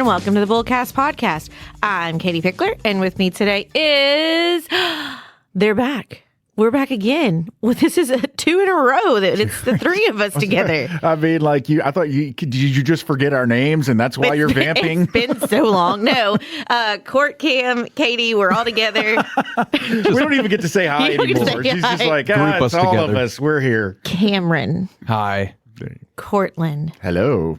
and welcome to the BullCast podcast. I'm Katie Pickler, and with me today is... They're back. We're back again. Well, this is 2 in a row. That it's the 3 of us together. I mean, like I thought did you just forget our names and that's why you're vamping? It's been so long. No, Court, Cam, Katie, we're all together. We don't even get to say hi anymore. She's just like, it's all together. of us. We're here. Cameron. Hi. Cortland. Hello.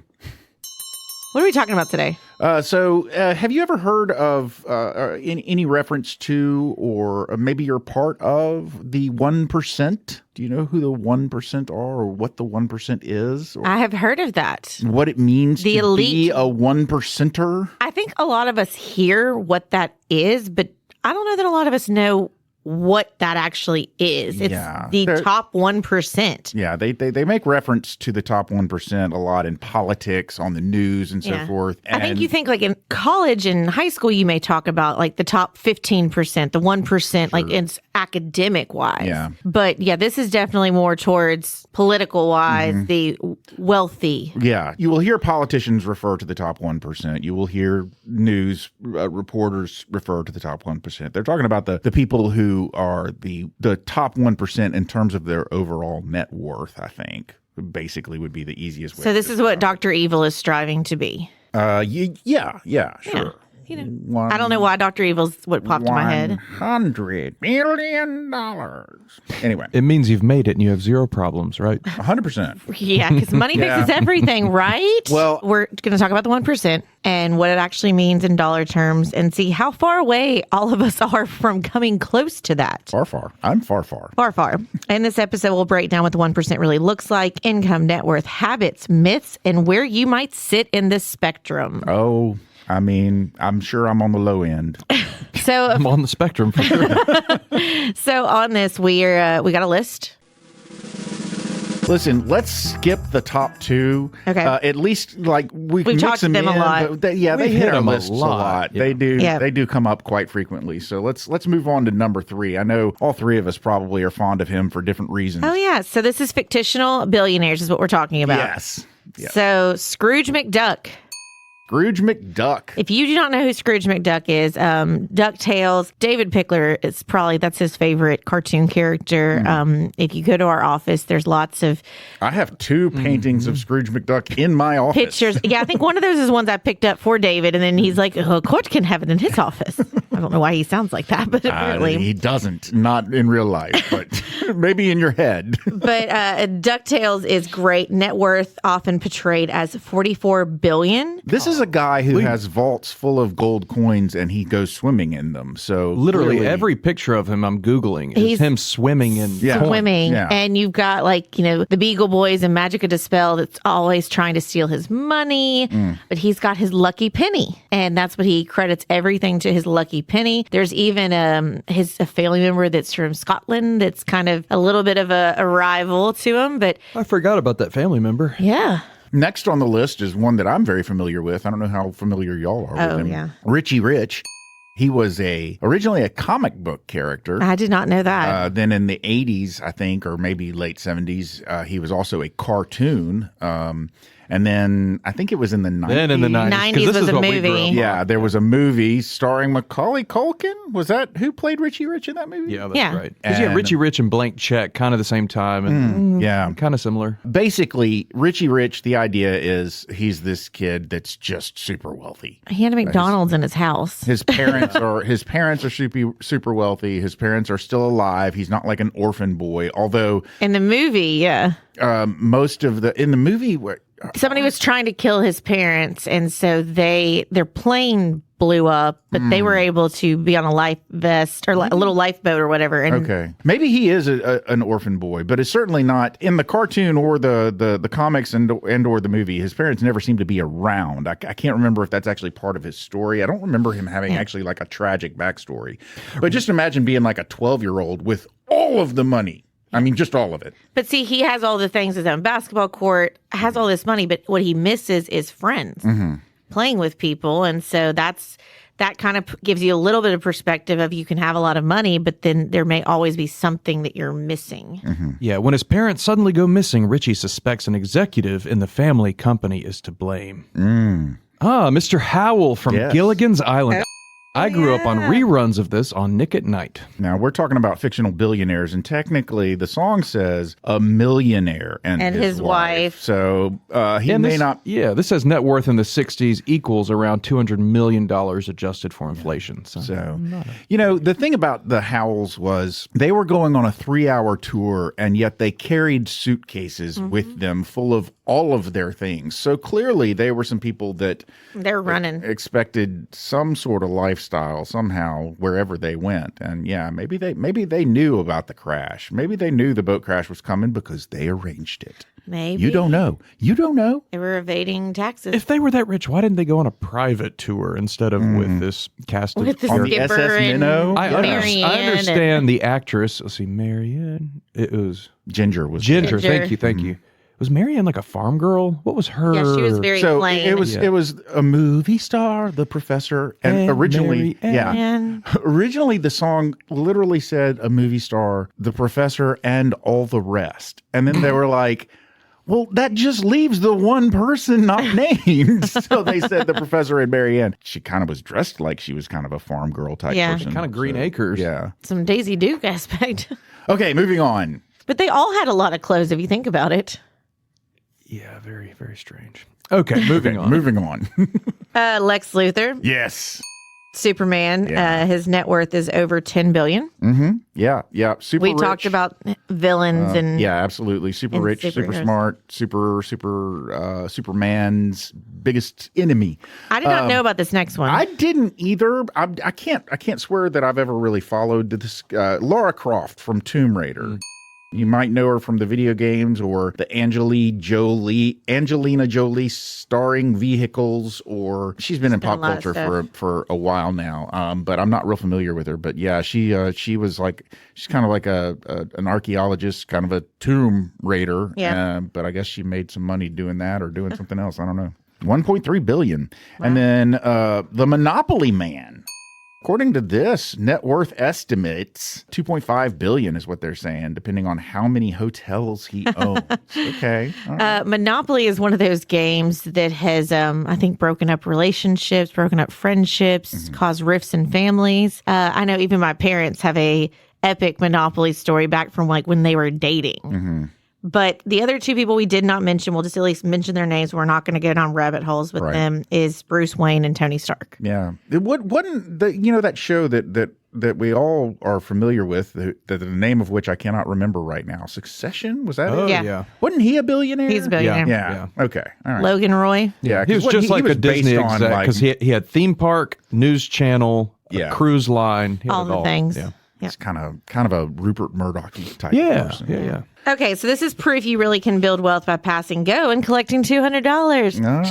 What are we talking about today? So have you ever heard of any reference to, or maybe you're part of, the 1%? Do you know who the 1% are, or what the 1% is? Or I have heard of that. what it means The to elite. be a 1%er? I think a lot of us hear what that is, but I don't know that a lot of us know what that actually is. It's the top 1%. Yeah, they make reference to the top 1% a lot in politics, on the news, and so forth. I think you think like in college and high school, you may talk about like the top 15%, the 1%, like it's academic wise. Yeah. But yeah, this is definitely more towards political wise, the wealthy. Yeah, you will hear politicians refer to the top 1%. You will hear news reporters refer to the top 1%. They're talking about the people who are the top 1% in terms of their overall net worth, I think, basically would be the easiest way. So this is what Dr. Evil is striving to be. Yeah, sure. You know, I don't know why Dr. Evil's what popped in my head. $100 billion. Anyway, It means you've made it and you have zero problems, right? 100%. Yeah, because money fixes everything, right? Well, we're going to talk about the 1% and what it actually means in dollar terms and see how far away all of us are from coming close to that. Far. I'm far. Far. In this episode, we'll break down what the 1% really looks like, income, net worth, habits, myths, and where you might sit in this spectrum. Oh, I mean, I'm sure I'm on the low end. So I'm on the spectrum for sure. So on this, we got a list. Listen, let's skip the top 2. Okay. At least, like, we've talked mix to them in, a lot. but they We've hit hit our them a lists a lot. lot. Yeah. They do. Yeah. They do come up quite frequently. So let's move on to number 3. I know all 3 of us probably are fond of him for different reasons. Oh, yeah. So this is Fictional Billionaires is what we're talking about. Yes. So Scrooge McDuck. Scrooge McDuck. If you do not know who Scrooge McDuck is, DuckTales, David Pickler is that's his favorite cartoon character. If you go to our office, there's lots of I have 2 paintings of Scrooge McDuck in my office. pictures. Yeah, I think one of those is ones I picked up for David, and then he's like, Court can have it in his office. I don't know why he sounds like that, but apparently. He doesn't. Not in real life, but maybe in your head. But DuckTales is great. Net worth often portrayed as $44 billion. This is a guy who has vaults full of gold coins and he goes swimming in them. So Literally clearly- every picture of him I'm Googling is He's him swimming in Yeah. coins. Swimming, Yeah. and you've got the Beagle Boys and Magica Dispel that's always trying to steal his money, but he's got his lucky penny, and that's what he credits everything to, his lucky penny. There's even a family member that's from Scotland that's kind of a little bit of a rival to him, but I forgot about that family member. yeah. Next on the list is one that I'm very familiar with. I don't know how familiar y'all are with him. Yeah. Richie Rich. He was originally a comic book character. I did not know that. Then in the 80s, I think, or maybe late 70s, he was also a cartoon. And then I think it was in the 90s. Then in the 90s. 'cause 90s this was is a what we movie. grew up on. Yeah, there was a movie starring Macaulay Culkin. Was that who played Richie Rich in that movie? Yeah, that's Yeah. right. Because Richie Rich and Blank Check kind of the same time and Yeah. kind of similar. Basically, Richie Rich, the idea is he's this kid that's just super wealthy. He had a McDonald's in his house. His parents are super wealthy. His parents are still alive. He's not like an orphan boy, although In the movie, yeah. most of in the movie where Somebody was trying to kill his parents, and so their plane blew up, but they were able to be on a life vest or a little lifeboat or whatever. And okay, maybe he is an orphan boy, but it's certainly not in the cartoon or the comics and or the movie. His parents never seem to be around. I can't remember if that's actually part of his story. I don't remember him having actually like a tragic backstory. But just imagine being like a 12-year-old with all of the money. I mean, just all of it. But see, he has all the things, his own basketball court, has all this money, but what he misses is friends, playing with people. And so that kind of gives you a little bit of perspective of you can have a lot of money, but then there may always be something that you're missing. Yeah, when his parents suddenly go missing, Richie suspects an executive in the family company is to blame. Mr. Howell from Yes. Gilligan's Island. I grew up on reruns of this on Nick at Night. Now, we're talking about fictional billionaires, and technically the song says a millionaire and his wife. So he And may this, not... Yeah, this says net worth in the 60s equals around $200 million adjusted for inflation. So, the thing about the Howells was they were going on a 3-hour tour, and yet they carried suitcases with them full of all of their things. So clearly they were some people that They're running. expected some sort of lifestyle somehow wherever they went. And yeah, maybe they knew about the crash. Maybe they knew the boat crash was coming because they arranged it. Maybe. You don't know. They were evading taxes. if they were that rich, why didn't they go on a private tour instead of with this cast of With the On the skipper SS and Minnow? I Marianne understand the actress. Let's see, Marianne. It was Ginger was Ginger. Ginger. Thank you. Was Marianne like a farm girl? What was her? Yeah, she was very So plain. it was a movie star, the professor, and originally, Marianne. originally the song literally said a movie star, the professor, and all the rest. And then they were like, well, that just leaves the one person not named. So they said the professor and Marianne. She kind of was dressed like she was kind of a farm girl type Yeah. person. Kind of Green Acres. Yeah. Some Daisy Duke aspect. Okay, moving on. But they all had a lot of clothes if you think about it. Yeah, very, very strange. Okay, moving on. Moving on. Lex Luthor, Yes. Superman, Yeah. his net worth is over $10 billion. Yeah. Super We rich. talked about villains and Yeah, absolutely. Super and rich, super superheroes. smart, Superman's biggest enemy. I did not know about this next one. I didn't either. I can't swear that I've ever really followed this. Lara Croft from Tomb Raider. You might know her from the video games or the Angelina Jolie starring vehicles, or she's been in been a pop lot of culture for a while now. But I'm not real familiar with her. But yeah, she was like, she's kind of like an archaeologist, kind of a tomb raider. Yeah. But I guess she made some money doing that or doing something else. I don't know. 1.3 billion. Wow. And then the Monopoly Man. According to this, net worth estimates 2.5 billion is what they're saying, depending on how many hotels he owns. Okay. All right. Monopoly is one of those games that has, I think, broken up relationships, broken up friendships, caused rifts in families. I know even my parents have a epic Monopoly story back from like when they were dating. But the other two people we did not mention, we'll just at least mention their names. We're not going to get on rabbit holes with them, is Bruce Wayne and Tony Stark. Yeah. It wasn't that show that we all are familiar with, the name of which I cannot remember right now. Succession? Was that Oh, it? Yeah. Wasn't he a billionaire? He's a billionaire. Yeah. Okay. All right. Logan Roy. Yeah. He was 'cause just like was a Disney based on, exec because he had theme park, news channel, a cruise line, he had All it the things. Yeah. It's kind of a Rupert Murdoch-y type person. Yeah. Okay, so this is proof you really can build wealth by passing go and collecting $200. All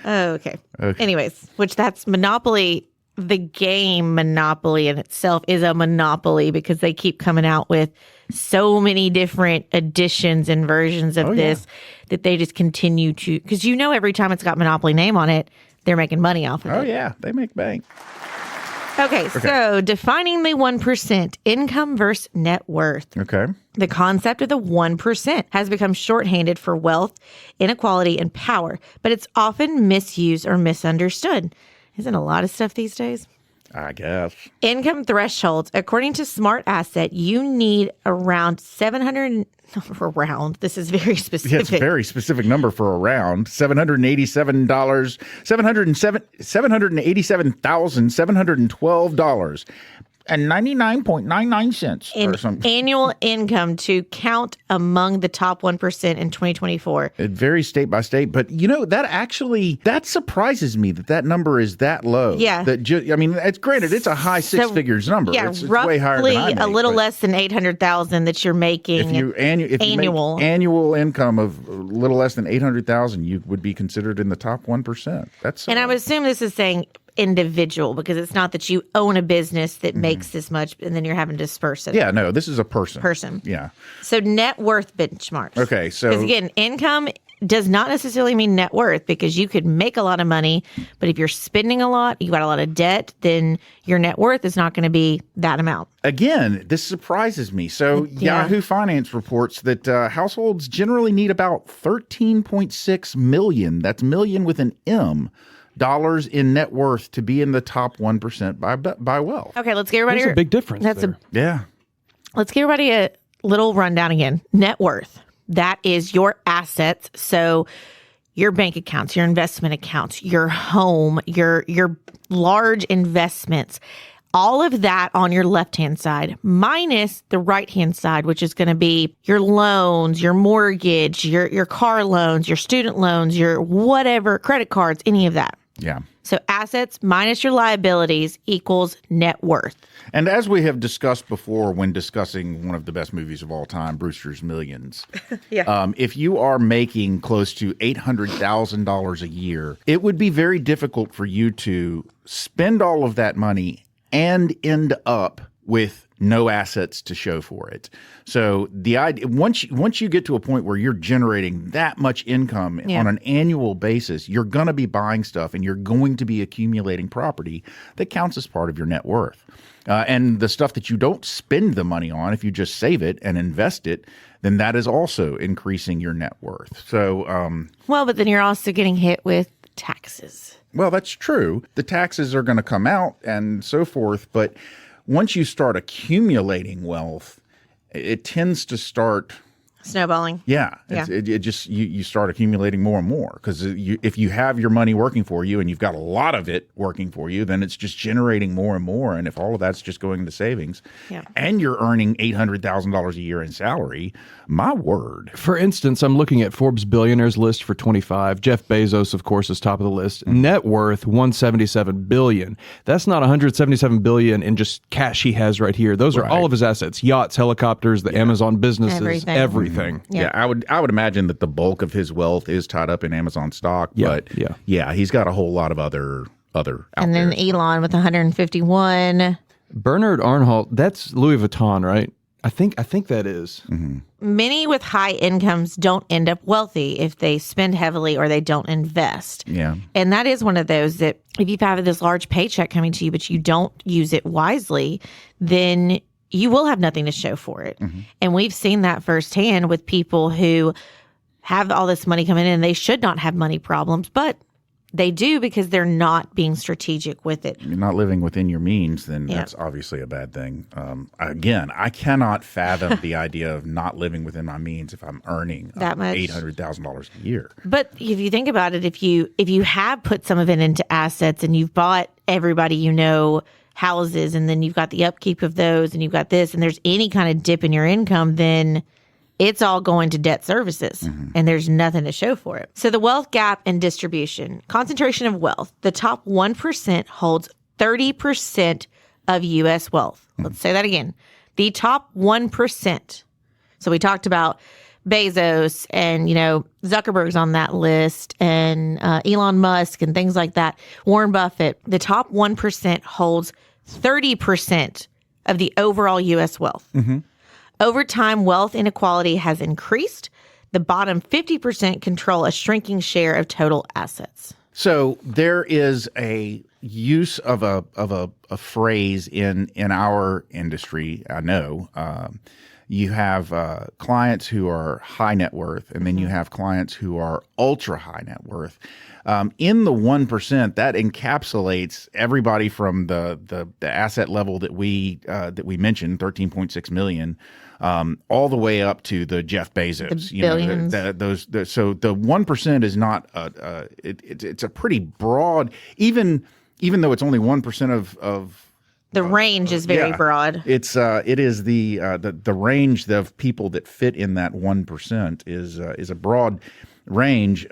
right. Okay. Anyways, which that's Monopoly. The game Monopoly in itself is a monopoly because they keep coming out with so many different editions and versions of this that they just continue to, because every time it's got Monopoly name on it, they're making money off of it. Oh, yeah. They make bank. Okay, so defining the 1%, income versus net worth. Okay. The concept of the 1% has become shorthanded for wealth, inequality, and power, but it's often misused or misunderstood. Isn't a lot of stuff these days? I guess. Income thresholds. According to Smart Asset, you need around this is very specific. Yeah, it's a very specific number for a round. $787,712 and 99.99 cents in or something. annual income to count among the top 1% in 2024. It varies state by state, but that surprises me that number is that low. Yeah. It's granted, it's a high six figures number. Yeah, it's roughly way higher than I make, a little but less than 800,000 that you're making. If you annual. make annual income of a little less than 800,000, you would be considered in the top 1%. And I would assume this is saying individual because it's not that you own a business that makes this much and then you're having to disperse it. Yeah, no, this is a person. Person. Yeah. So net worth benchmarks. Okay, so because again, income does not necessarily mean net worth, because you could make a lot of money, but if you're spending a lot, you got a lot of debt, then your net worth is not going to be that amount. Again, this surprises me. So Yahoo Finance reports that households generally need about 13.6 million, that's million with an M, dollars in net worth to be in the top 1% by wealth. Okay, let's give everybody There's a big difference there. Let's give everybody a little rundown again. Net worth. That is your assets. So your bank accounts, your investment accounts, your home, your large investments, all of that on your left-hand side, minus the right-hand side, which is going to be your loans, your mortgage, your car loans, your student loans, your whatever, credit cards, any of that. Yeah. So assets minus your liabilities equals net worth. And as we have discussed before when discussing one of the best movies of all time, Brewster's Millions, if you are making close to $800,000 a year, it would be very difficult for you to spend all of that money and end up with no assets to show for it. So the idea, once you get to a point where you're generating that much income on an annual basis, you're going to be buying stuff and you're going to be accumulating property that counts as part of your net worth. And the stuff that you don't spend the money on, if you just save it and invest it, then that is also increasing your net worth. So, well, but then you're also getting hit with taxes. Well, that's true. The taxes are going to come out and so forth, but once you start accumulating wealth, it tends to start snowballing. Yeah. It just, you start accumulating more and more, because if you have your money working for you and you've got a lot of it working for you, then it's just generating more and more. And if all of that's just going into savings and you're earning $800,000 a year in salary, my word. For instance, I'm looking at Forbes Billionaires list for 25. Jeff Bezos, of course, is top of the list. Net worth, $177 billion. That's not $177 billion in just cash he has right here. Those are all of his assets: yachts, helicopters, the Amazon businesses, everything. Yeah, I would imagine that the bulk of his wealth is tied up in Amazon stock. But he's got a whole lot of other out and then there. Elon with 151. Bernard Arnault, that's Louis Vuitton, right? I think that is. Mm-hmm. Many with high incomes don't end up wealthy if they spend heavily or they don't invest. Yeah. And that is one of those that if you've had this large paycheck coming to you, but you don't use it wisely, then you will have nothing to show for it. Mm-hmm. And we've seen that firsthand with people who have all this money coming in and they should not have money problems, but they do because they're not being strategic with it. You're not living within your means, then that's obviously a bad thing. Again, I cannot fathom the idea of not living within my means if I'm earning that much, $800,000 a year. But if you think about it, if you have put some of it into assets and you've bought everybody you know houses, and then you've got the upkeep of those, and you've got this, and there's any kind of dip in your income, then it's all going to debt services, and there's nothing to show for it. So the wealth gap and distribution, concentration of wealth, the top 1% holds 30% of U.S. wealth. Let's say that again. The top 1%. So we talked about Bezos and, Zuckerberg's on that list, and Elon Musk and things like that. Warren Buffett. The top 1% holds 30% of the overall U.S. wealth. Over time, wealth inequality has increased. The bottom 50% control a shrinking share of total assets. So there is a use of a phrase in our industry. I know you have clients who are high net worth, and then you have clients who are ultra high net worth. In the 1%, that encapsulates everybody from the asset level that we mentioned, 13.6 million. All the way up to the Jeff Bezos, the billions. So the 1% is not it's a pretty broad, even though it's only 1% of the range is very broad. It is the range of people that fit in that 1% is a broad range.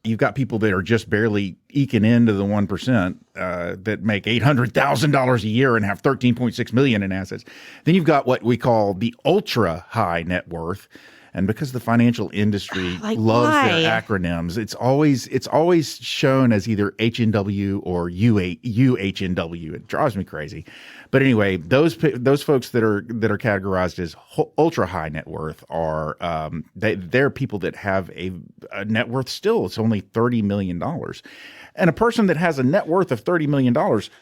You've got people that are just barely eking into the 1% that make $800,000 a year and have 13.6 million in assets. Then you've got what we call the ultra high net worth, And because the financial industry Like, loves why? their acronyms, it's always shown as either HNW or UHNW. It drives me crazy. But anyway, those folks that are categorized as ultra high net worth are they're people that have a net worth still. It's only $30 million. And a person that has a net worth of $30 million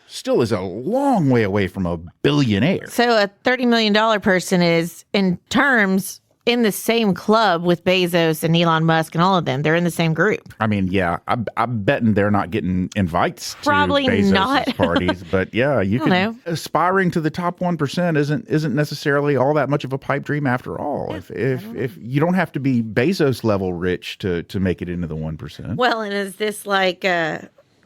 still is a long way away from a billionaire. So a $30 million person is, in terms, in the same club with Bezos and Elon Musk and all of them. They're in the same group. I mean, yeah, I'm betting they're not getting invites Probably to Bezos' not. parties. But yeah, you can know. aspiring to the top 1% isn't necessarily all that much of a pipe dream after all. If you don't have to be Bezos level rich to make it into the 1%. Well, and is this like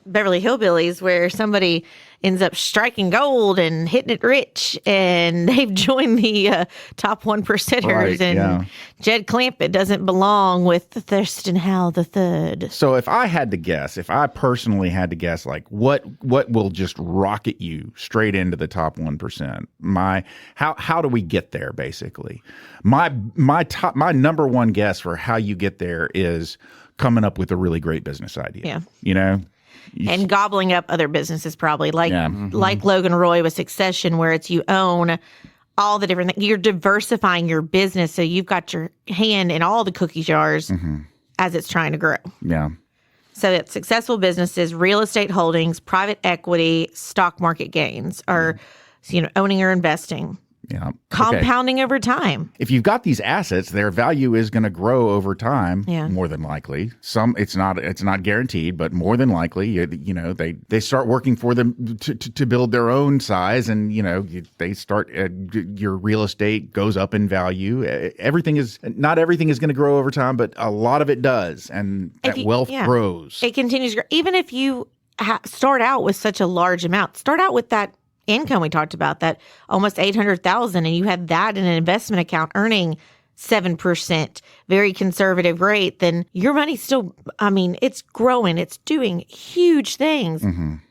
Beverly Hillbillies, where somebody ends up striking gold and hitting it rich, and they've joined the top 1%ers, Right, and yeah. Jed Clampett doesn't belong with Thurston Howell the Third. So if I personally had to guess, like what will just rocket you straight into the top 1%? How do we get there? Basically, my number one guess for how you get there is coming up with a really great business idea. Yeah. You know. And gobbling up other businesses, probably like Yeah. like Logan Roy with Succession, where it's you own all the different things. You're diversifying your business, so you've got your hand in all the cookie jars as it's trying to grow. Yeah. So it's successful businesses, real estate holdings, private equity, stock market gains, or owning or investing. Yeah. Compounding over time. If you've got these assets, their value is going to grow over time. Yeah. More than likely. It's not guaranteed, but more than likely, they start working for them to build their own size, and they start your real estate goes up in value. Not everything is going to grow over time, but a lot of it does, and that wealth grows. It continues to grow. Even if you start out with such a large amount, start out with that income we talked about, that almost $800,000, and you had that in an investment account earning 7%, very conservative rate, then your money's still, it's growing. It's doing huge things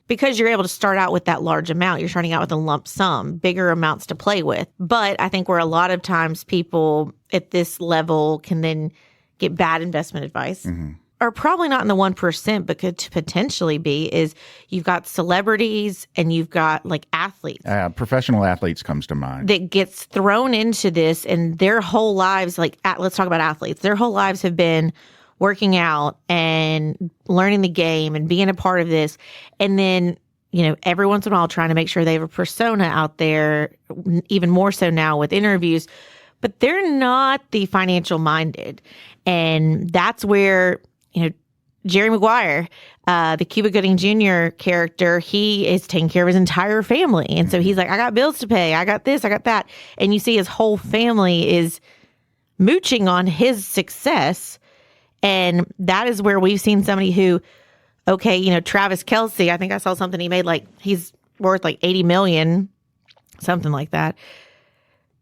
because you're able to start out with that large amount. You're starting out with a lump sum, bigger amounts to play with. But I think where a lot of times people at this level can then get bad investment advice, are probably not in the 1%, but could potentially be, is you've got celebrities and you've got like athletes. Professional athletes comes to mind. That gets thrown into this, and their whole lives, let's talk about athletes. Their whole lives have been working out and learning the game and being a part of this. And then, every once in a while trying to make sure they have a persona out there, even more so now with interviews, but they're not the financial minded. And that's where, Jerry Maguire, the Cuba Gooding Jr. character, he is taking care of his entire family. And so he's like, I got bills to pay. I got this, I got that. And you see his whole family is mooching on his success. And that is where we've seen somebody who, Travis Kelce, I think I saw something he made, he's worth $80 million, something like that.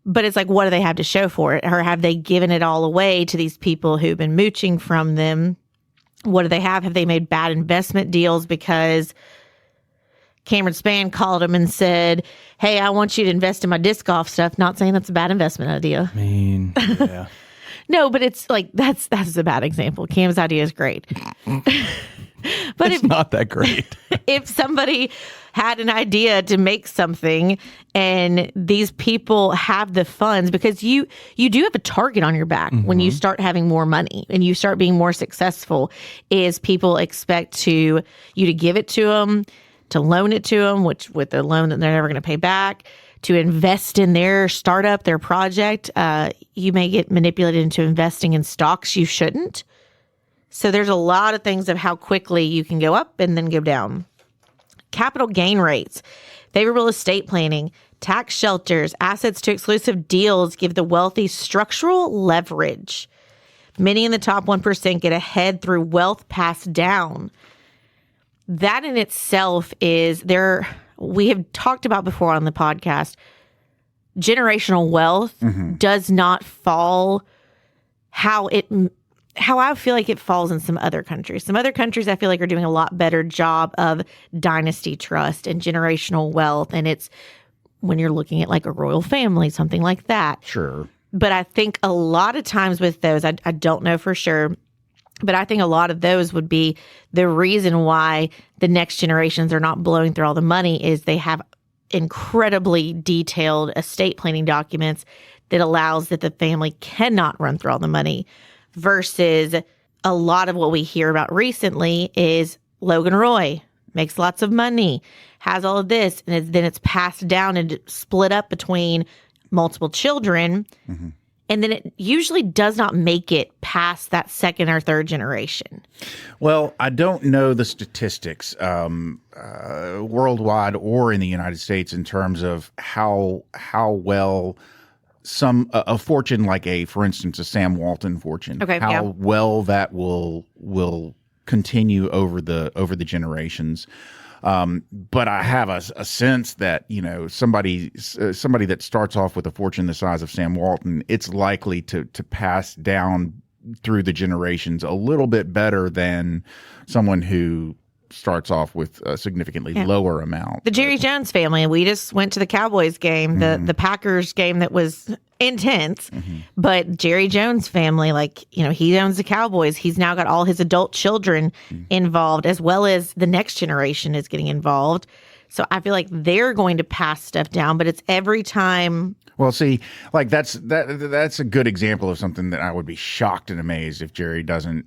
But it's like, what do they have to show for it? Or have they given it all away to these people who've been mooching from them? What do they have? Have they made bad investment deals because Cameron Spann called him and said, hey, I want you to invest in my disc golf stuff? Not saying that's a bad investment idea. Yeah. No, but it's like, that's a bad example. Cam's idea is great. But it's not that great. If somebody had an idea to make something and these people have the funds, because you do have a target on your back when you start having more money and you start being more successful, is people expect you to give it to them, to loan it to them, which with a loan that they're never going to pay back, to invest in their startup, their project. You may get manipulated into investing in stocks you shouldn't. So there's a lot of things of how quickly you can go up and then go down. Capital gain rates, favorable estate planning, tax shelters, assets to exclusive deals give the wealthy structural leverage. Many in the top 1% get ahead through wealth passed down. That in itself is we have talked about before on the podcast, generational wealth does not fall how I feel like it falls in some other countries. Some other countries I feel like are doing a lot better job of dynasty trust and generational wealth. And it's when you're looking at like a royal family, something like that. Sure. But I think a lot of times with those, I don't know for sure, but I think a lot of those would be the reason why the next generations are not blowing through all the money is they have incredibly detailed estate planning documents that allows that the family cannot run through all the money versus a lot of what we hear about recently is Logan Roy makes lots of money, has all of this, and then it's passed down and split up between multiple children. And then it usually does not make it past that second or third generation. Well, I don't know the statistics worldwide or in the United States in terms of how well a fortune like for instance, a Sam Walton fortune, how well that will continue over the generations. But I have a sense that, somebody that starts off with a fortune the size of Sam Walton, it's likely to pass down through the generations a little bit better than someone who starts off with a significantly lower amount. The Jerry Jones family, we just went to the Cowboys game, the Packers game that was intense, but Jerry Jones family, he owns the Cowboys. He's now got all his adult children involved, as well as the next generation is getting involved. So I feel like they're going to pass stuff down, but it's every time. Well, see, that's a good example of something that I would be shocked and amazed if Jerry doesn't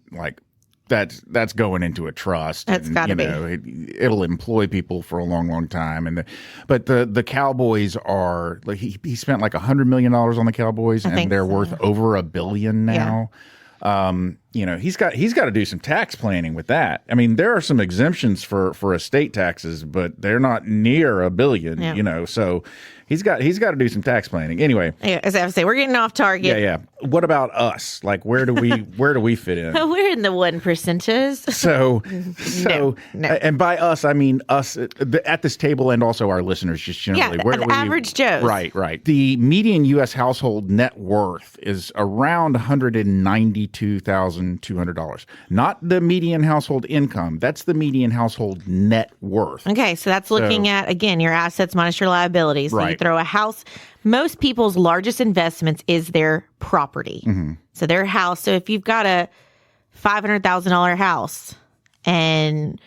that's going into a trust. That's got to be. It'll employ people for a long, long time. But the Cowboys are he spent like $100 million on the Cowboys, and they're worth over $1 billion now. He's got to do some tax planning with that. I mean, there are some exemptions for estate taxes, but they're not near $1 billion. So he's got to do some tax planning. Anyway, as I say, we're getting off target. Yeah. What about us? Where do we fit in? We're in the 1%ers. So, no. And by us, I mean us at this table, and also our listeners, just generally. The average Joe. Right. The median U.S. household net worth is around $192,200. Not the median household income. That's the median household net worth. Okay, so that's looking at, again, your assets minus your liabilities. So you throw a house. Most people's largest investments is their property. So their house. So if you've got a $500,000 house and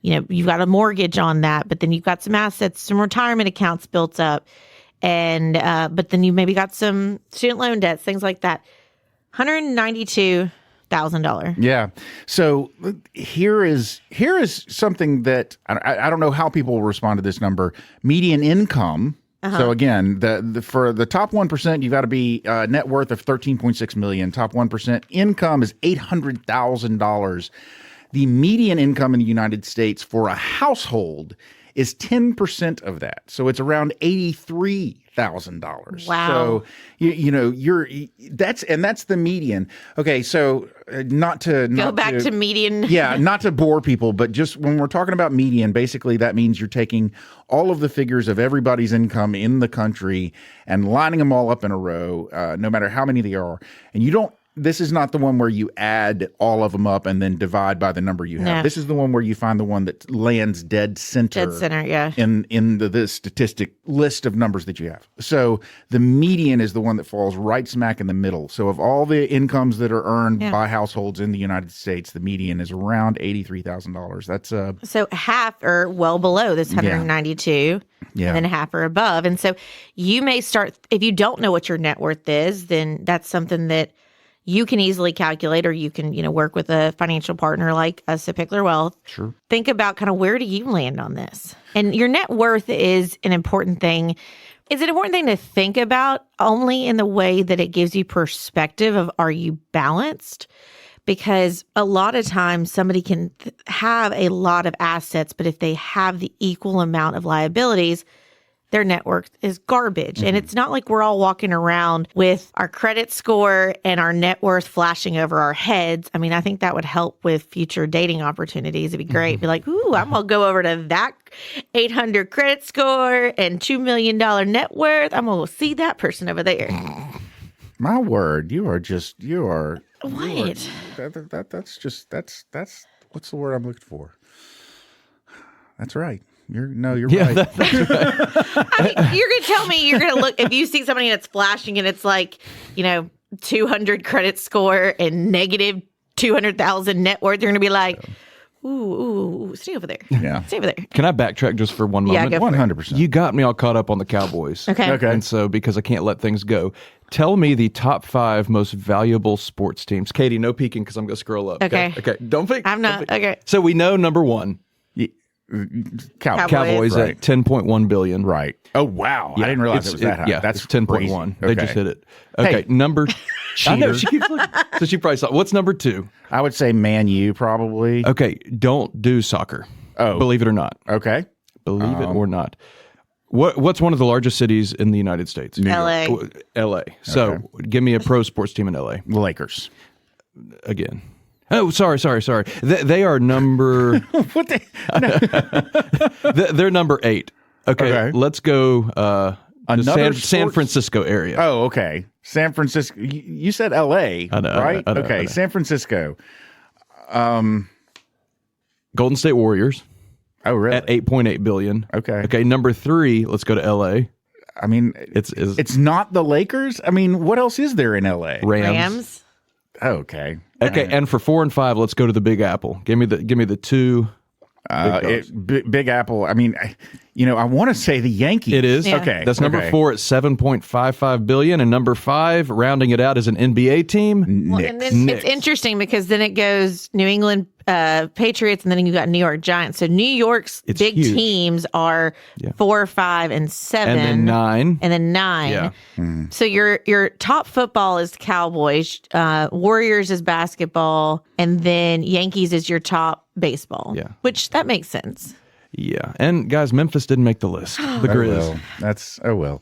you've got a mortgage on that, but then you've got some assets, some retirement accounts built up, and but then you maybe got some student loan debts, things like that. $192,000. Yeah. So here is something that I don't know how people will respond to this number. Median income. So again, for the top 1%, you've got to be net worth of $13.6 million. Top 1% income is $800,000. The median income in the United States for a household is 10% of that. So it's around $83,000. Wow. So that's the median. Okay, so not to median. Not to bore people, but just when we're talking about median, basically that means you're taking all of the figures of everybody's income in the country and lining them all up in a row, no matter how many there are. And this is not the one where you add all of them up and then divide by the number you have. No. This is the one where you find the one that lands dead center. In the statistic list of numbers that you have. So the median is the one that falls right smack in the middle. So of all the incomes that are earned by households in the United States, the median is around $83,000. That's so half are well below this 192. And then half are above. And so you may start, if you don't know what your net worth is, then that's something that you can easily calculate, or you can, work with a financial partner like us at Pickler Wealth. Sure. Think about kind of where do you land on this? And your net worth is an important thing. Is it an important thing to think about only in the way that it gives you perspective of are you balanced? Because a lot of times somebody can have a lot of assets, but if they have the equal amount of liabilities, their net worth is garbage. And it's not like we're all walking around with our credit score and our net worth flashing over our heads. I mean, I think that would help with future dating opportunities. It'd be great. Be like, ooh, I'm going to go over to that 800 credit score and $2 million net worth. I'm going to see that person over there. My word, you are. What? That's what's the word I'm looking for? That's right. You're right. I mean, you're going to tell me you're going to look, if you see somebody that's flashing and it's like, 200 credit score and negative 200,000 net worth, you're going to be like, ooh, stay over there. Yeah. Stay over there. Can I backtrack just for one moment? Yeah, go for it. 100%. You got me all caught up on the Cowboys. Okay. And so, because I can't let things go, tell me the top 5 most valuable sports teams. Katie, no peeking because I'm going to scroll up. Okay. Don't peek. I'm not. Okay. So we know number 1, Cowboys Right. at 10.1 billion. Right. Oh, wow. I didn't realize it was that high. Yeah, That's it's 10.1. They Okay. just hit it. Okay, number. I know she keeps looking. So she probably saw. What's number 2? I would say Man U, probably. Okay, don't do soccer. Oh. Believe it or not. Okay. Believe it or not. What's one of the largest cities in the United States? LA. LA. So give me a pro sports team in LA. The Lakers. Again. Oh, sorry. They are number. What the? They're number 8. Okay. Let's go. Another San Francisco area. Oh, okay. San Francisco. You said L.A., I know, right? I know. Okay, San Francisco. Golden State Warriors Oh, really? at 8.8 billion. Okay. Number 3. Let's go to L.A. I mean, It's not the Lakers. I mean, what else is there in L.A.? Rams. Okay. Okay, and for 4 and 5, let's go to the Big Apple. Give me the 2. Big Apple. I mean, I want to say the Yankees. It is. Yeah. Okay. That's number 4 at 7.55 billion, and number 5, rounding it out, is an NBA team. Well, and then Knicks. it's interesting because then it goes New England Patriots, and then you got New York Giants. So New York's It's big huge. teams are 4, 5, and 7, And then 9. and then 9. Yeah. So your top football is Cowboys, Warriors is basketball, and then Yankees is your top baseball. Yeah. Which that makes sense. Yeah. And guys, Memphis didn't make the list. The Grizz. Oh, well.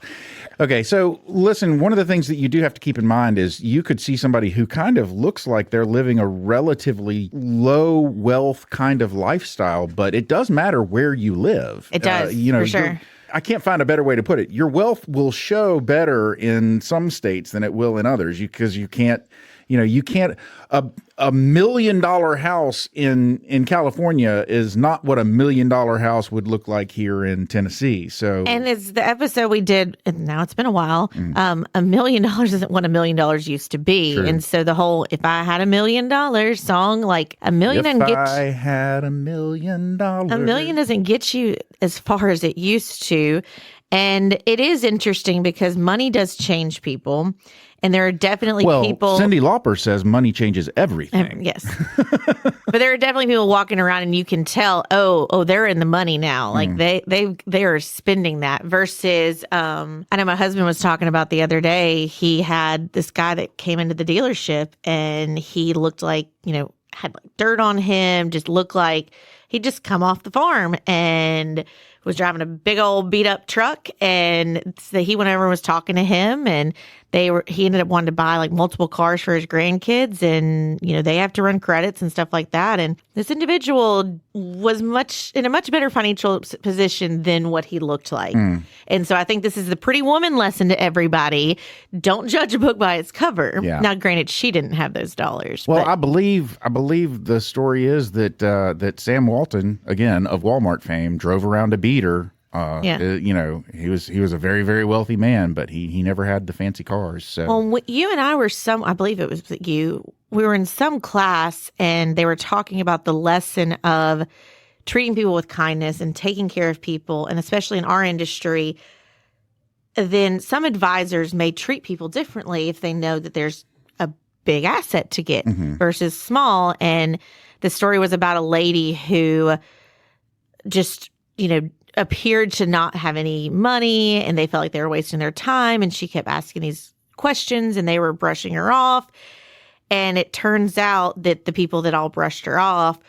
Okay, so listen, one of the things that you do have to keep in mind is you could see somebody who kind of looks like they're living a relatively low wealth kind of lifestyle, but it does matter where you live. It does, for sure. I can't find a better way to put it. Your wealth will show better in some states than it will in others because you can't. A $1 million house in California is not what $1 million house would look like here in Tennessee. So, And it's the episode we did, and now it's been a while. $1 million isn't what $1 million used to be. True. And so the whole "If I Had $1 Million" song, like $1 million if doesn't get I had $1 million, $1 million doesn't get you as far as it used to. And it is interesting because money does change people. And there are definitely people. Cyndi Lauper says money changes everything. Yes. But there are definitely people walking around and you can tell, oh, they're in the money now. Like they are spending that versus I know my husband was talking about the other day, he had this guy that came into the dealership and he looked like, had like dirt on him, just looked like he'd just come off the farm and was driving a big old beat up truck. And so he went over and was talking to him, and he ended up wanting to buy like multiple cars for his grandkids, and they have to run credits and stuff like that. And this individual was in a much better financial position than what he looked like. And so I think this is the pretty woman lesson to everybody. Don't judge a book by its cover. Yeah. Now, granted, she didn't have those dollars. Well, but I believe the story is that Sam Walton, again of Walmart fame, drove around a beater. He was a very, very wealthy man, but he never had the fancy cars. So, well, you and I were I believe it was you. We were in some class, and they were talking about the lesson of treating people with kindness and taking care of people, and especially in our industry. Then some advisors may treat people differently if they know that there's a big asset to get versus small. And the story was about a lady who just, appeared to not have any money, and they felt like they were wasting their time. And she kept asking these questions, and they were brushing her off. And it turns out that the people that all brushed her off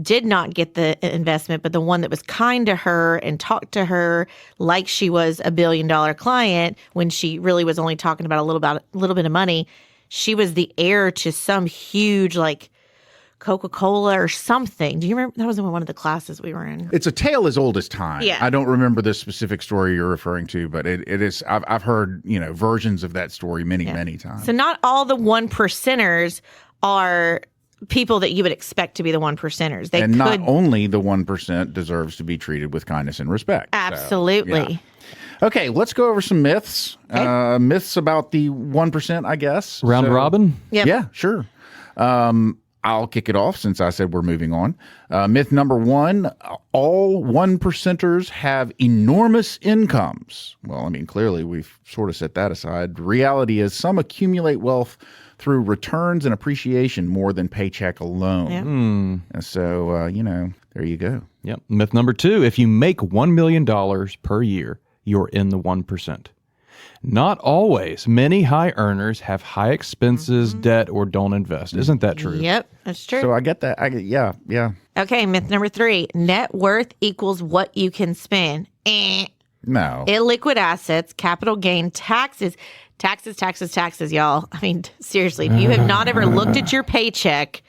did not get the investment, but the one that was kind to her and talked to her like she was a $1 billion client when she really was only talking about a little bit of money. She was the heir to some huge like Coca-Cola or something. Do you remember? That was in one of the classes we were in. it's a tale as old as time. Yeah. I don't remember the specific story you're referring to, but it is. I've heard versions of that story many times. So not all the 1%ers are people that you would expect to be the 1%ers. They and could not only the 1% deserves to be treated with kindness and respect. absolutely. So, yeah. Okay, let's go over some myths. Myths about the 1%, I guess. Round robin? Yep. Yeah, sure. I'll kick it off since I said we're moving on. Myth number 1, all 1%ers have enormous incomes. Well, I mean, clearly we've sort of set that aside. Reality is some accumulate wealth through returns and appreciation more than paycheck alone. Yep. And so, there you go. Yep. Myth number 2, if you make $1 million per year, you're in the 1%. Not always. Many high earners have high expenses, debt, or don't invest. Isn't that true? Yep, that's true. So I get that. Yeah. Okay, myth number 3, net worth equals what you can spend. No. Illiquid assets, capital gain, taxes, y'all. I mean, seriously, if you have not ever looked at your paycheck,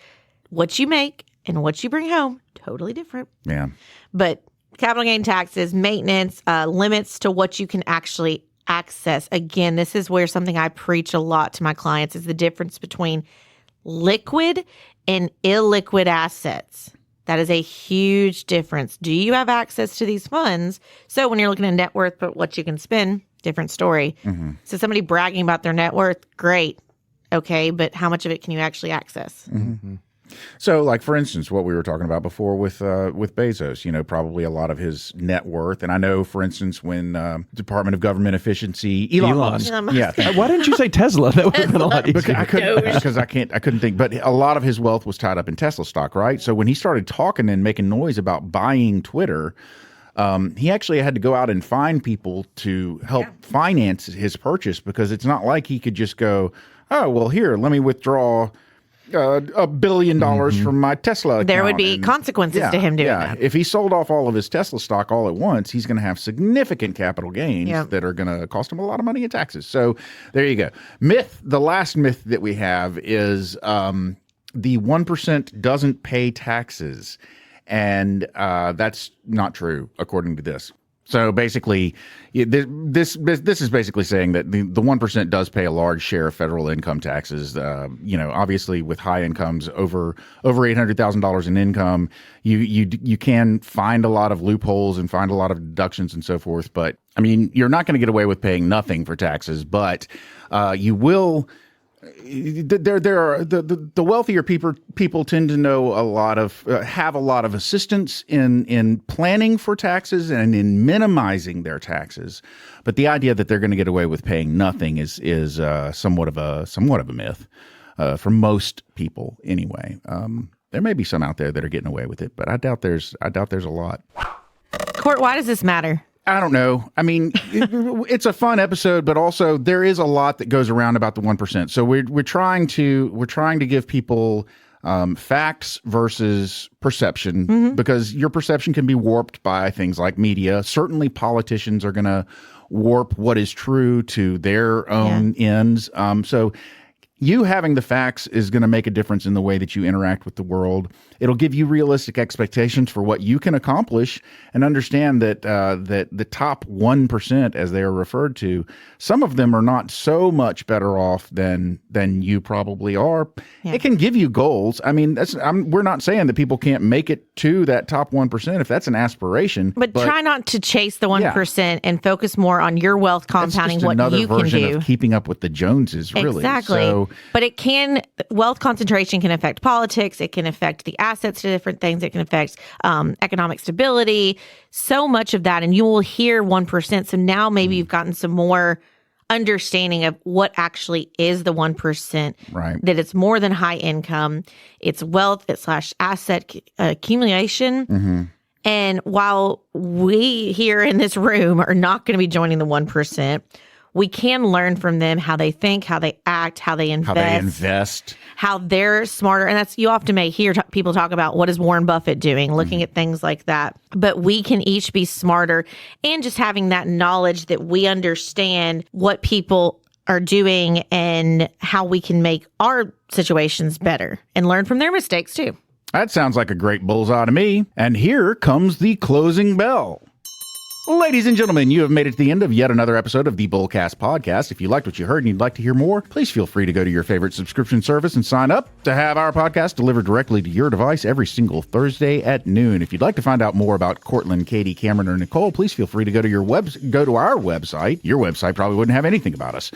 what you make and what you bring home, totally different. Yeah. But capital gain taxes, maintenance, limits to what you can actually access. Again, this is where something I preach a lot to my clients is the difference between liquid and illiquid assets. That is a huge difference. Do you have access to these funds? So when you're looking at net worth, but what you can spend, different story. So somebody bragging about their net worth, great. Okay, but how much of it can you actually access? So, like, for instance, what we were talking about before with Bezos, probably a lot of his net worth. And I know, for instance, when Department of Government Efficiency, Elon Musk. Yeah. Why didn't you say Tesla? That would have been a lot easier. I couldn't think. But a lot of his wealth was tied up in Tesla stock, right? So when he started talking and making noise about buying Twitter, he actually had to go out and find people to help finance his purchase, because it's not like he could just go, oh, well, here, let me withdraw $1 billion from my Tesla account. There would be consequences to him doing that. If he sold off all of his Tesla stock all at once, he's going to have significant capital gains that are going to cost him a lot of money in taxes. So there you go. The last myth that we have is the 1% doesn't pay taxes. And that's not true, according to this. So basically, this is basically saying that the 1% does pay a large share of federal income taxes. Obviously, with high incomes over $800,000 in income, you can find a lot of loopholes and find a lot of deductions and so forth. But I mean, you're not going to get away with paying nothing for taxes, but you will. The wealthier people tend to know have a lot of assistance in planning for taxes and in minimizing their taxes, but the idea that they're going to get away with paying nothing is somewhat of a myth for most people anyway. There may be some out there that are getting away with it, but I doubt there's a lot. Court, why does this matter? I don't know. I mean, it's a fun episode, but also there is a lot that goes around about the 1%. So we're trying to give people facts versus perception, because your perception can be warped by things like media. Certainly, politicians are going to warp what is true to their own ends. So you having the facts is going to make a difference in the way that you interact with the world. It'll give you realistic expectations for what you can accomplish, and understand that that the top 1%, as they are referred to, some of them are not so much better off than you probably are. It can give you goals. I mean, we're not saying that people can't make it to that top 1% if that's an aspiration. But try not to chase the 1% and focus more on your wealth compounding, what you can do. Of keeping up with the Joneses, really. Exactly. So, but wealth concentration can affect politics. It can affect the assets to different things. It can affect economic stability. So much of that. And you will hear 1%. So now maybe you've gotten some more understanding of what actually is the 1%. Right. That it's more than high income. It's wealth / asset accumulation. And while we here in this room are not going to be joining the 1%, we can learn from them how they think, how they act, how they invest, how they're smarter. And you often may hear people talk about, what is Warren Buffett doing, looking at things like that. But we can each be smarter, and just having that knowledge that we understand what people are doing and how we can make our situations better and learn from their mistakes too. That sounds like a great bullseye to me. And here comes the closing bell. Ladies and gentlemen, you have made it to the end of yet another episode of the BullCast podcast. If you liked what you heard and you'd like to hear more, please feel free to go to your favorite subscription service and sign up to have our podcast delivered directly to your device every single Thursday at noon. If you'd like to find out more about Cortland, Katie, Cameron, or Nicole, please feel free to go to our website. Your website probably wouldn't have anything about us.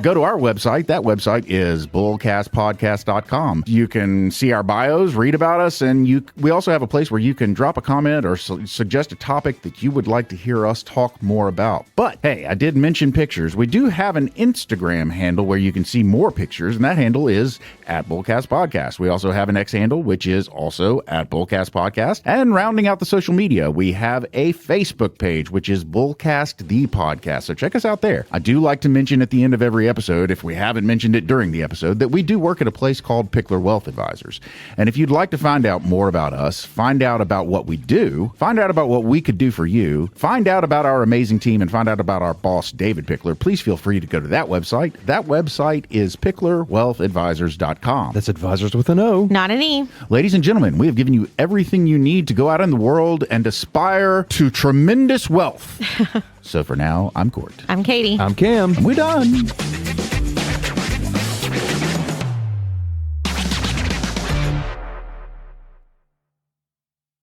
Go to our website. That website is bullcastpodcast.com. You can see our bios, read about us, and we also have a place where you can drop a comment or suggest a topic that you would like to hear us talk more about. But hey, I did mention pictures. We do have an Instagram handle where you can see more pictures, and that handle is at BullCast Podcast. We also have an X handle, which is also at BullCast Podcast. And rounding out the social media, we have a Facebook page, which is BullCast the Podcast. So check us out there. I do like to mention at the end of every episode, if we haven't mentioned it during the episode, that we do work at a place called Pickler Wealth Advisors. And if you'd like to find out more about us, find out about what we do, find out about what we could do for you, find out about our amazing team, and find out about our boss, David Pickler, please feel free to go to that website. That website is picklerwealthadvisors.com. That's advisors with an O. Not an E. Ladies and gentlemen, we have given you everything you need to go out in the world and aspire to tremendous wealth. So for now, I'm Court. I'm Katie. I'm Cam. And we're done.